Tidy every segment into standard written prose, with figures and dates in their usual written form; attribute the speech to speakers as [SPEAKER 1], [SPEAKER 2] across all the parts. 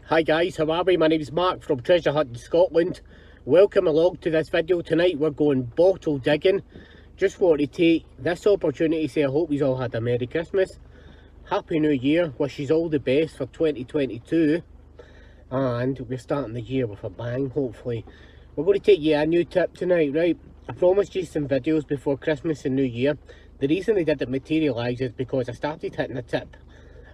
[SPEAKER 1] Hi guys, how are we? My name is Mark from Treasure Hunting Scotland. Welcome along to this video. Tonight we're going bottle digging. Just want to take this opportunity to say I hope you all had a Merry Christmas. Happy New Year. Wish you all the best for 2022. And we're starting the year with a bang, hopefully. We're going to take you a new tip tonight, right? I promised you some videos before Christmas and New Year. The reason they didn't materialise is because I started hitting a tip.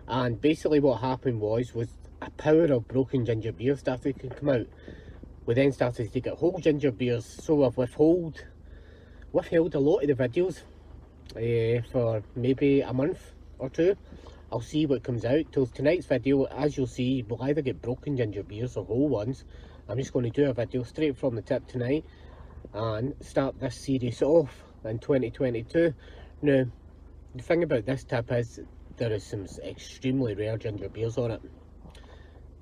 [SPEAKER 1] And basically what happened was a power of broken ginger beer started to come out. We then started to get whole ginger beers, so I've withheld a lot of the videos for maybe a month or two. I'll see what comes out. Till tonight's video, as you'll see, we'll either get broken ginger beers or whole ones. I'm just going to do a video straight from the tip tonight and start this series off in 2022. Now, the thing about this tip is there is some extremely rare ginger beers on it.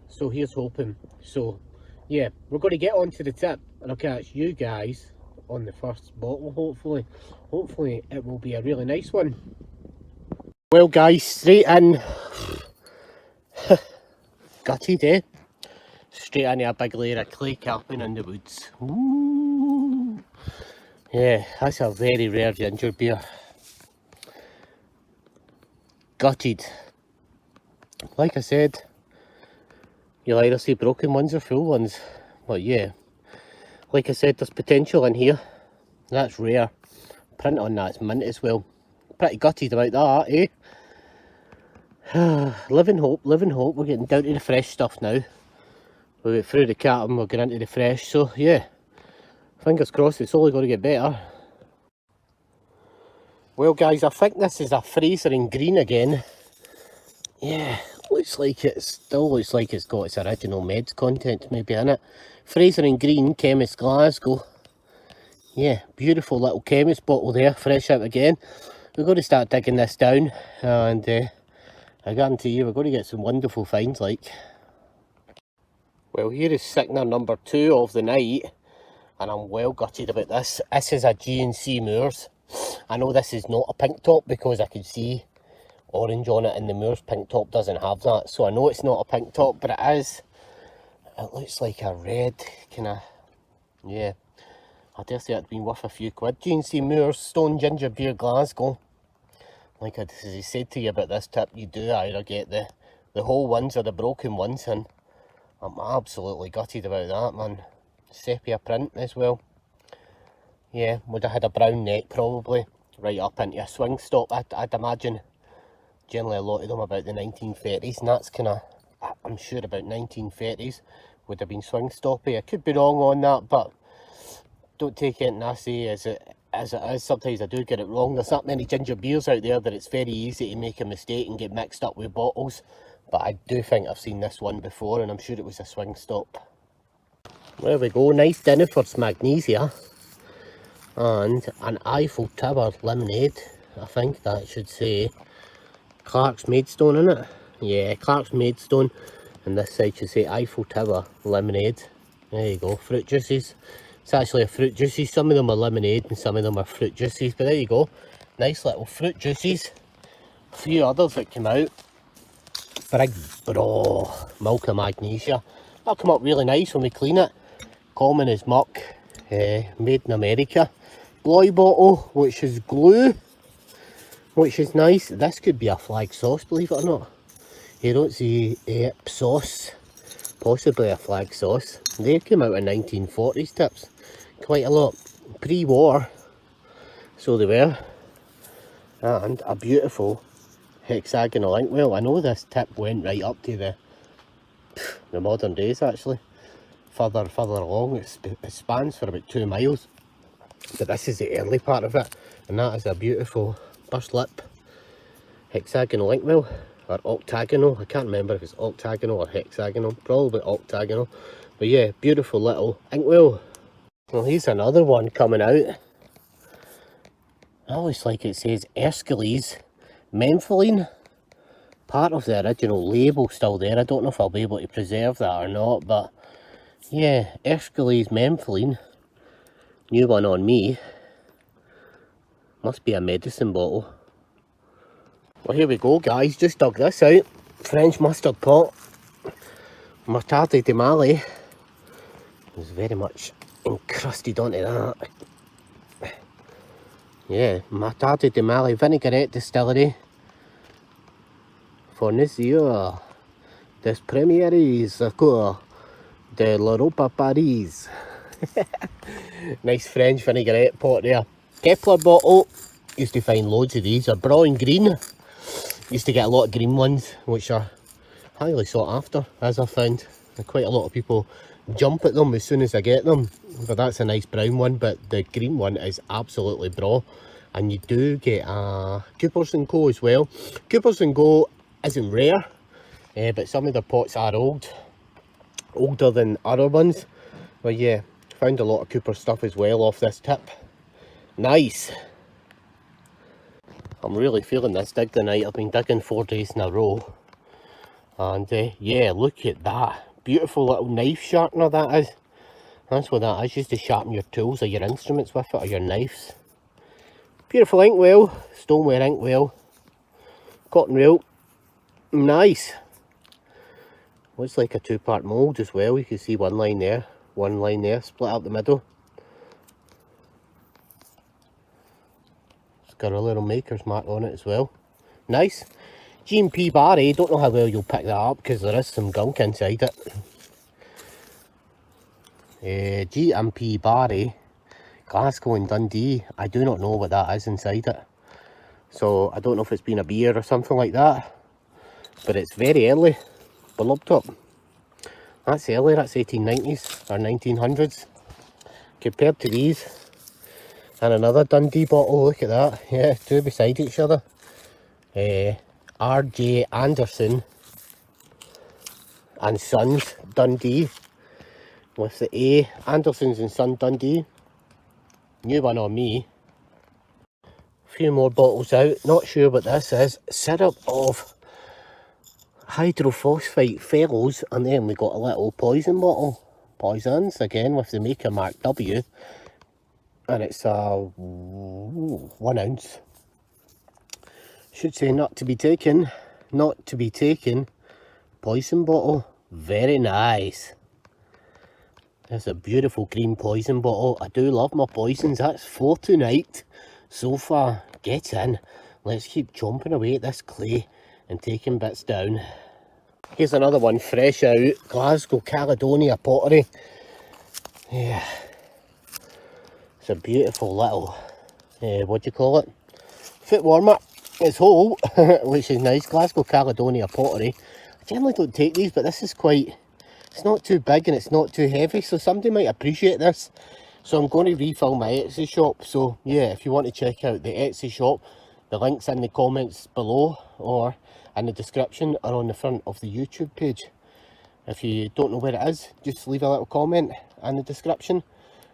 [SPEAKER 1] So here's hoping. So yeah, we're going to get on to the tip and I'll catch you guys on the first bottle, hopefully. Hopefully it will be a really nice one. Well guys, straight in. Gutted, eh? Straight into a big layer of clay carping in the woods. Ooh. Yeah, that's a very rare ginger beer. Gutted. Like I said, you'll either see broken ones or full ones. But yeah, like I said, there's potential in here. That's rare. Print on that's mint as well. Pretty gutted about that, eh? Live in hope, live in hope. We're getting down to the fresh stuff now. We went through the carton, we'll get into the fresh. So yeah, fingers crossed it's only going to get better. Well guys, I think this is a Fraser in green again. Yeah, looks like it still looks like it's got its original meds content maybe in it. Fraser in green, Chemist Glasgow. Yeah, beautiful little chemist bottle there, fresh out again. We're going to start digging this down and I guarantee you we're going to get some wonderful finds like. Well, here is sickener number 2 of the night and I'm well gutted about this. This is a G&C Moors. I know this is not a pink top because I can see orange on it and the Moors pink top doesn't have that. So I know it's not a pink top, but it is. It looks like a red kind of, yeah. I dare say it'd been worth a few quid. G&C Moors, Stone Ginger Beer Glasgow. Like I said to you about this tip, you do either get the whole ones or the broken ones, and I'm absolutely gutted about that, man. Sepia print as well. Yeah, would have had a brown neck probably, right up into a swing stop, I'd imagine. Generally a lot of them about the 1930s, and that's kind of, I'm sure about 1930s, would have been swing stoppy. I could be wrong on that, but don't take it and I say as it is. Sometimes I do get it wrong. There's not many ginger beers out there that it's very easy to make a mistake and get mixed up with bottles, but I do think I've seen this one before and I'm sure it was a swing stop. There we go, nice Dinnifords Magnesia and an Eiffel Tower lemonade. I think that should say Clark's Maidstone in it. Yeah, Clark's Maidstone, and this side should say Eiffel Tower lemonade. There you go, fruit juices. It's actually a fruit juices. Some of them are lemonade and some of them are fruit juices, but there you go, nice little fruit juices. A few others that came out. Big bro milk of magnesia. That'll come up really nice when we clean it. Common as muck, made in America. Bloy bottle, which is glue, which is nice. This could be a flag sauce, believe it or not. You don't see sauce, possibly a flag sauce. They came out in 1940s tips, quite a lot, pre-war, so they were. And a beautiful hexagonal inkwell. I know this tip went right up to the modern days actually. Further along, it spans for about 2 miles. But this is the early part of it, and that is a beautiful burst lip hexagonal inkwell, or octagonal. I can't remember if it's octagonal or hexagonal, probably octagonal. But yeah, beautiful little inkwell. Well, here's another one coming out. That looks like it says Erskilles Mentholine. Part of the original label still there. I don't know if I'll be able to preserve that or not, but yeah, Erskilles Mentholine. New one on me. Must be a medicine bottle. Well, here we go guys, just dug this out. French mustard pot. Murtadie di Mali is very much encrusted onto that. Yeah, Murtadie di Mali Vinaigrette Distillery. Fournisseur des premieres cours de l'Europe Paris. Nice French vinaigrette pot there. Kepler bottle. Used to find loads of these. They're brown green. Used to get a lot of green ones, which are highly sought after, as I found. Quite a lot of people jump at them as soon as I get them. But that's a nice brown one, but the green one is absolutely braw. And you do get a Coopers & Co as well. Coopers & Co isn't rare, but some of their pots are older than other ones. But yeah, found a lot of Cooper stuff as well off this tip. Nice. I'm really feeling this dig tonight. I've been digging 4 days in a row. And yeah, look at that. Beautiful little knife sharpener that is. That's what that is, used to sharpen your tools or your instruments with it, or your knives. Beautiful inkwell, stoneware inkwell. Cotton reel. Nice. Looks like a 2-part mould as well. You can see one line there, split out the middle. It's got a little maker's mark on it as well. Nice. G&P Barry, don't know how well you'll pick that up because there is some gunk inside it. G&P Barry, Glasgow and Dundee. I do not know what that is inside it. So I don't know if it's been a beer or something like that. But it's very early. Beloved top. That's early, that's 1890s or 1900s. Compared to these. And another Dundee bottle, look at that. Yeah, two beside each other. R.J. Anderson and Sons Dundee. With the A, Andersons and Son Dundee. New one on me. A few more bottles out. Not sure what this is. Syrup of hydrophosphite fellows, and then we got a little poison bottle. Poisons again with the maker mark W, and it's a 1 ounce. Should say not to be taken. Not to be taken. Poison bottle. Very nice. There's a beautiful green poison bottle. I do love my poisons. That's 4 tonight so far. Get in. Let's keep chomping away at this clay and taking bits down. Here's another one fresh out. Glasgow Caledonia pottery. Yeah. It's a beautiful little, what do you call it? Foot warmer. It's whole, which is nice. Glasgow Caledonia pottery. I generally don't take these, but this is quite, it's not too big and it's not too heavy, so somebody might appreciate this. So I'm going to refill my Etsy shop. So yeah, if you want to check out the Etsy shop, the link's in the comments below or in the description or on the front of the YouTube page. If you don't know where it is, just leave a little comment in the description,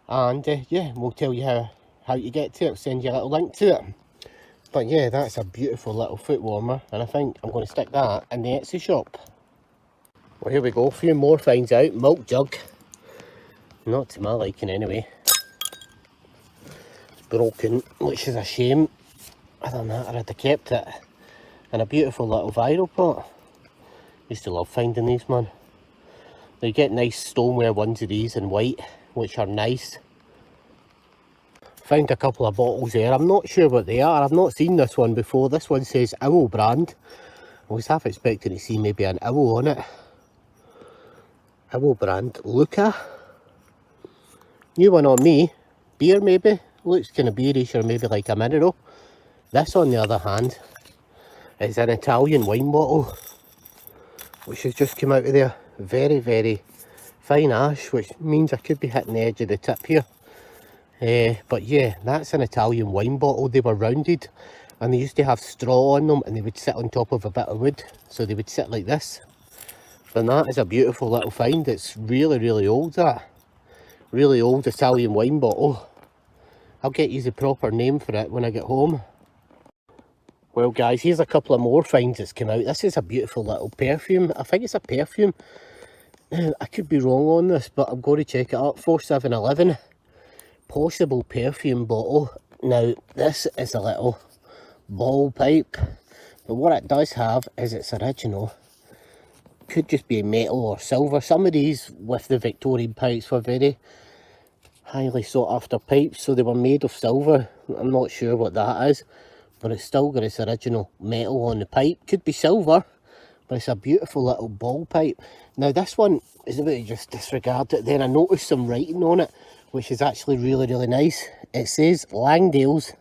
[SPEAKER 1] and yeah, we'll tell you how you get to it. Send you a little link to it. But yeah, that's a beautiful little foot warmer, and I think I'm going to stick that in the Etsy shop. Well, here we go, a few more finds out. Milk jug, not to my liking anyway. It's broken, which is a shame. Other than that, I'd have kept it. And a beautiful little viral pot. Used to love finding these, man. They get nice stoneware ones of these in white, which are nice. Found a couple of bottles there. I'm not sure what they are. I've not seen this one before. This one says Owl brand. I was half expecting to see maybe an owl on it. Owl brand. Luca. New one on me. Beer maybe. Looks kind of beerish, or maybe like a mineral. This on the other hand is an Italian wine bottle, which has just come out of there. Very, very fine ash, which means I could be hitting the edge of the tip here. But yeah, that's an Italian wine bottle. They were rounded and they used to have straw on them, and they would sit on top of a bit of wood, so they would sit like this. But that is a beautiful little find. It's really, really old, that. Really old Italian wine bottle. I'll get you the proper name for it when I get home. Well guys, here's a couple of more finds that's come out. This is a beautiful little perfume. I think it's a perfume. I could be wrong on this, but I'm going to check it up. 4711. Possible perfume bottle. Now, this is a little ball pipe. But what it does have is its original could just be metal or silver. Some of these with the Victorian pipes were very highly sought after pipes, so they were made of silver. I'm not sure what that is, but it's still got its original metal on the pipe. Could be silver, but it's a beautiful little ball pipe. Now this one is about to just disregard it. Then I noticed some writing on it, which is actually really nice. It says Langdale's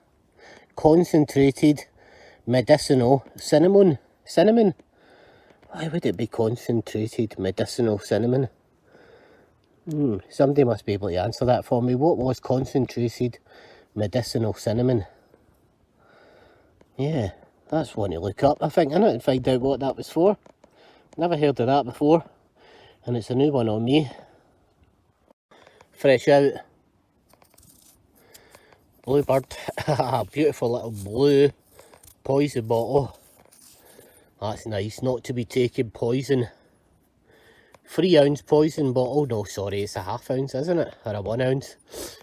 [SPEAKER 1] Concentrated Medicinal Cinnamon. Cinnamon? Why would it be concentrated medicinal cinnamon? Somebody must be able to answer that for me. What was concentrated medicinal cinnamon? Yeah, that's one to look up, I think, innit, and find out what that was for. Never heard of that before, and it's a new one on me. Fresh out. Bluebird. Beautiful little blue poison bottle. That's nice, not to be taken poison. 3 ounce poison bottle. No, sorry, it's a ½ ounce, isn't it? Or a 1 ounce.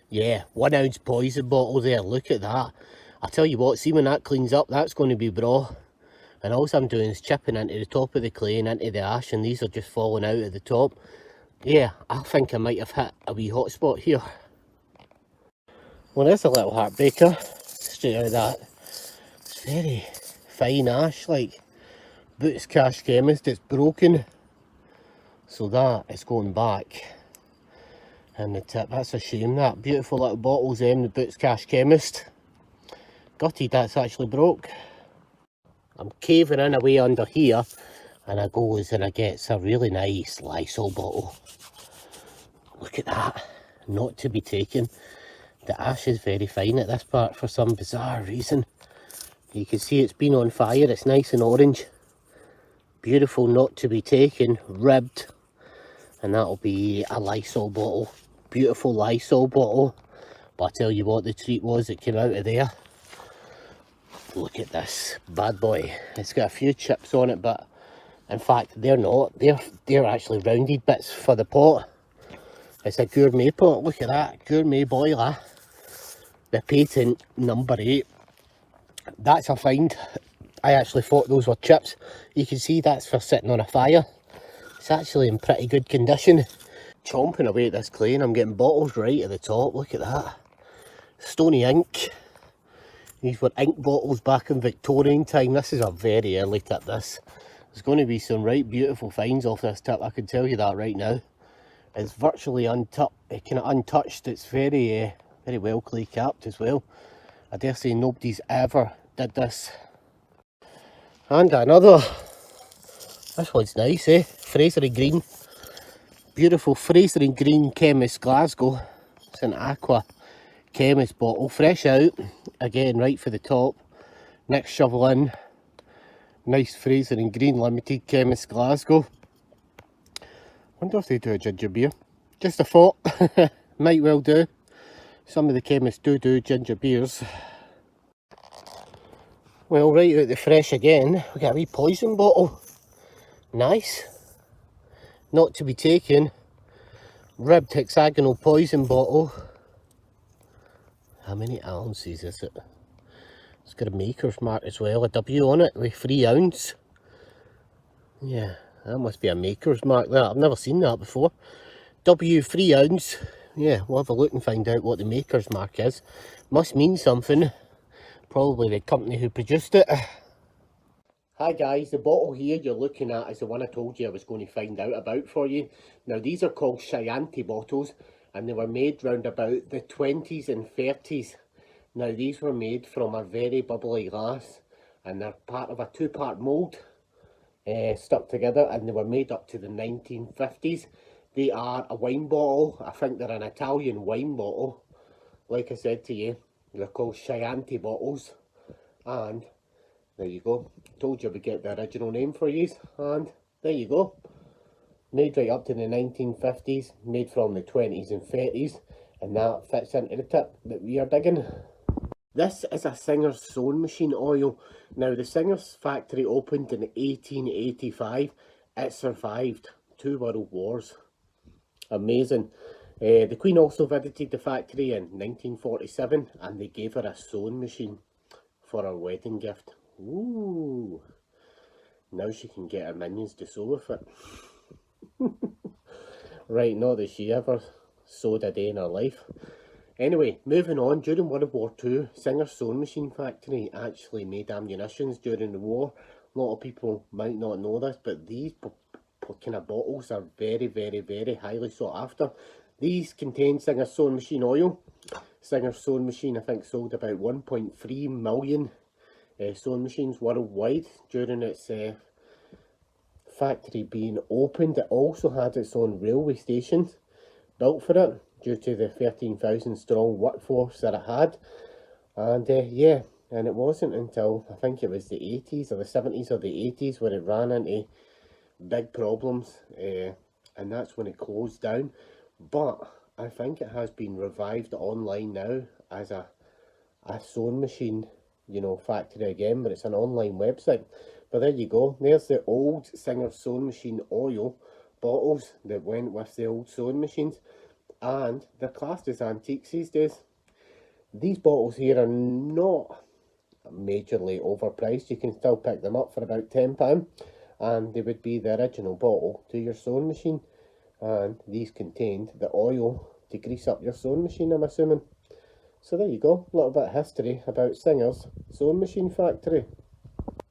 [SPEAKER 1] Yeah, 1 ounce poison bottle there. Look at that. I tell you what, see when that cleans up, that's going to be bra. And all I'm doing is chipping into the top of the clay and into the ash, and these are just falling out at the top. Yeah, I think I might have hit a wee hot spot here. Well, there's a little heartbreaker straight out of that. It's very fine ash, like Boots Cash Chemist. It's broken, so that is going back. And the tip, that's a shame. That beautiful little bottles, the Boots Cash Chemist. Gutted that's actually broke. I'm caving in away under here, and I goes and I gets a really nice Lysol bottle. Look at that, not to be taken. The ash is very fine at this part for some bizarre reason. You can see it's been on fire, it's nice and orange. Beautiful, not to be taken, ribbed. And that'll be a Lysol bottle. Beautiful Lysol bottle. But I tell you what the treat was that came out of there. Look at this bad boy. It's got a few chips on it, but in fact they're not. They're actually rounded bits for the pot. It's a gourmet pot. Look at that, gourmet boiler. The patent number 8. That's a find. I actually thought those were chips. You can see that's for sitting on a fire. It's actually in pretty good condition. Chomping away at this clay and I'm getting bottles right at the top. Look at that. Stony ink. These were ink bottles back in Victorian time. This is a very early tip, this. There's going to be some right beautiful finds off this tip, I can tell you that right now. It's virtually untouched. It's very well clay capped as well. I dare say nobody's ever did this. And another. This one's nice, Fraser and Green. Beautiful Fraser and Green Chemist Glasgow. It's an aqua Chemist bottle, fresh out. Again, right for the top. Next shovel in. Nice Fraser and Green Limited Chemist Glasgow. Wonder if they do a ginger beer. Just a thought. Might well do. Some of the chemists do ginger beers. Well, right out the fresh again, we got a wee poison bottle. Nice. Not to be taken. Ribbed hexagonal poison bottle. How many ounces is it? It's got a maker's mark as well, a W on it with 3 ounce. Yeah, that must be a maker's mark there. I've never seen that before. W 3 ounce. Yeah, we'll have a look and find out what the maker's mark is. Must mean something. Probably the company who produced it. Hi guys, the bottle here you're looking at is the one I told you I was going to find out about for you. Now these are called Chianti bottles and they were made round about the 20s and 30s. Now these were made from a very bubbly glass and they're part of a 2-part mould stuck together, and they were made up to the 1950s. They are a wine bottle. I think they're an Italian wine bottle. Like I said to you, they're called Chianti bottles. And there you go. Told you we'd get the original name for you. And there you go. Made right up to the 1950s. Made from the 20s and 30s. And that fits into the tip that we are digging. This is a Singer's sewing machine oil. Now the Singer's factory opened in 1885. It survived 2 world wars. Amazing. The Queen also visited the factory in 1947 and they gave her a sewing machine for her wedding gift. Ooh, now she can get her minions to sew with it. Right, not that she ever sewed a day in her life. Anyway, moving on, during World War II, Singer's sewing machine factory actually made ammunitions during the war. A lot of people might not know this, but these kind of bottles are very, very, very highly sought after. These contain Singer's sewing machine oil. Singer's sewing machine, I think, sold about 1.3 million sewing machines worldwide during its factory being opened. It also had its own railway station built for it due to the 13,000 strong workforce that it had. And yeah, and it wasn't until I think it was the 80s or the 70s or the 80s where it ran into big problems, and that's when it closed down. But I think it has been revived online now as a sewing machine, you know, factory again, but it's an online website. But there you go, there's the old Singer sewing machine oil bottles that went with the old sewing machines, and they're classed as antiques these days. These bottles here are not majorly overpriced. You can still pick them up for about £10, and they would be the original bottle to your sewing machine, and these contained the oil to grease up your sewing machine, I'm assuming. So there you go, a little bit of history about Singer's sewing machine factory.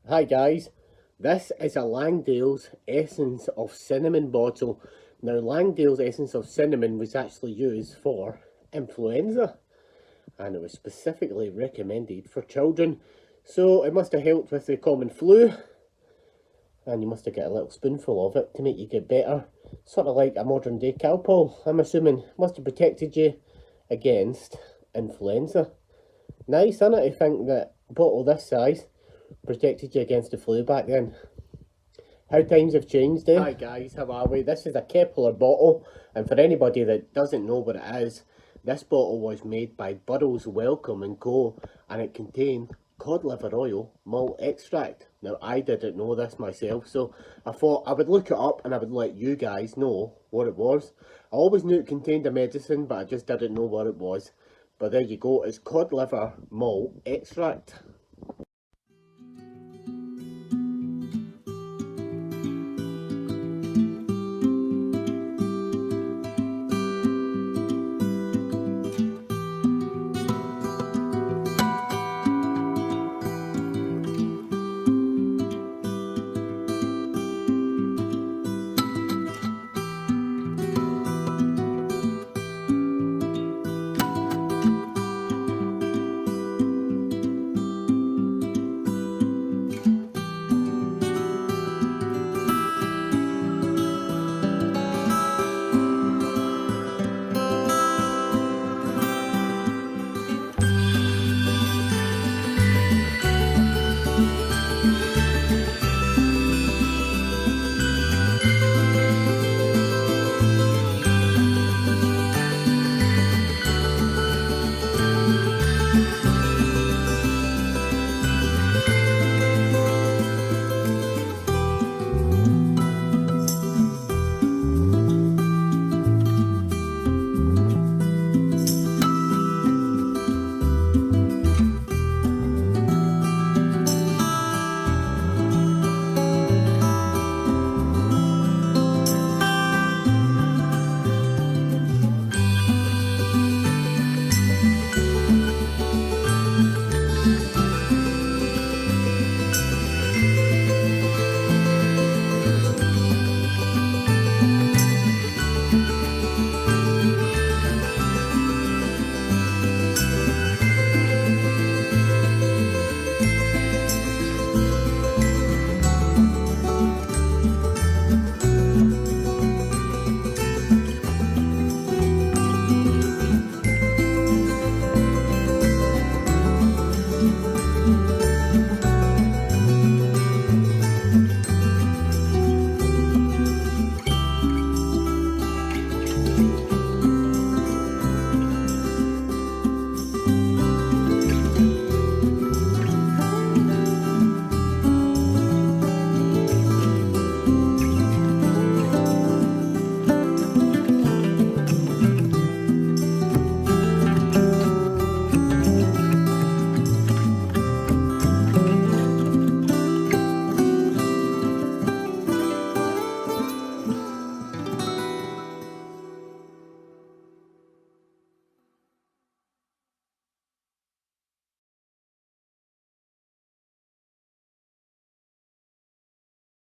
[SPEAKER 1] Hi guys, this is a Langdale's Essence of Cinnamon bottle. Now Langdale's Essence of Cinnamon was actually used for influenza, and it was specifically recommended for children, so it must have helped with the common flu, and you must have got a little spoonful of it to make you get better. Sort of like a modern day Calpol, I'm assuming. Must have protected you against influenza. Nice, isn't it, to think that a bottle this size protected you against the flu back then. How times have changed, eh? Hi guys, how are we? This is a Kepler bottle, and for anybody that doesn't know what it is, this bottle was made by Burroughs Wellcome & Co, and it contained cod liver oil malt extract. Now I didn't know this myself, so I thought I would look it up and I would let you guys know what it was. I always knew it contained a medicine, but I just didn't know what it was. But there you go, it's cod liver malt extract.